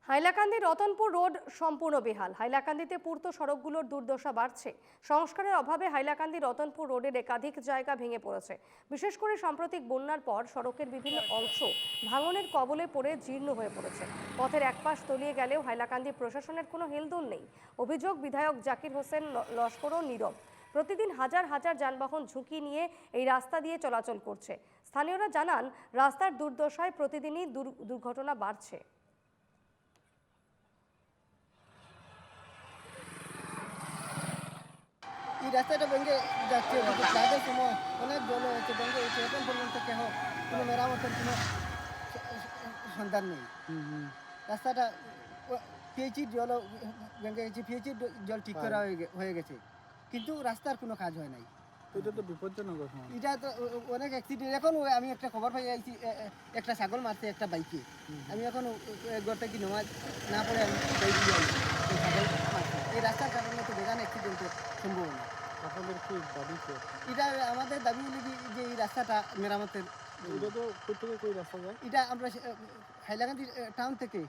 Hailakandi Ratanpur road সম্পূর্ণ বেহাল। হাইলাকান্দিতে পূর্ত সড়কগুলোর দুর্দশা বাড়ছে। সংস্কারের অভাবে হাইলাকান্দি রতনপুর রোডের একাধিক জায়গা ভেঙে পড়েছে। বিশেষ করে সাম্প্রতিক বন্যার পর সড়কের বিভিন্ন অংশ ভাঙনের কবলে পড়ে জীর্ণ হয়ে পড়েছে। পথের একপাশ তলিয়ে গেলেও হাইলাকান্দি প্রশাসনের কোনো হেলদোল নেই। অভিযোগ বিধায়ক জাকির হোসেন লস্করও নীরব। প্রতিদিন হাজার হাজার যানবাহন ঝুঁকি নিয়ে এই রাস্তা দিয়ে চলাচল করছে। স্থানীয়রা জানান, রাস্তার দুর্দশায় প্রতিদিনই দুর্ঘটনা বাড়ছে। এই রাস্তাটা ভেঙে যাচ্ছে, যাদের সময় অনেক জল হয়েছে, ভেঙে হয়েছে, এখন পর্যন্ত কেহ কোনো মেরামতের কোনো সন্ধান নেই। রাস্তাটা পিএইচির জল ভেঙে গেছে, পিএইচির জল ঠিক করা হয়ে গেছে, কিন্তু রাস্তার কোনো কাজ হয় নাই। এটা তো বিপজ্জনক। এটা তো অনেক অ্যাক্সিডেন্ট। এখন আমি একটা খবর পাই আইছি, একটা ছাগল মারছে একটা বাইকে। আমি এখন ঘর থেকে নামাজ না পড়ে আমি বাইক দিয়ে আইছি, ছাগল মারছে। এই রাস্তার কারণে তো বেগান অ্যাক্সিডেন্টের সম্ভাবনা। আপনাদের কি দাবি কি? এটা আমাদের দাবি হলো যে এই রাস্তাটা মেরামতের। এটা তো কই থেকে কই রাস্তা যায়? এটা আমরা হাইলাকান্দি টাউন থেকে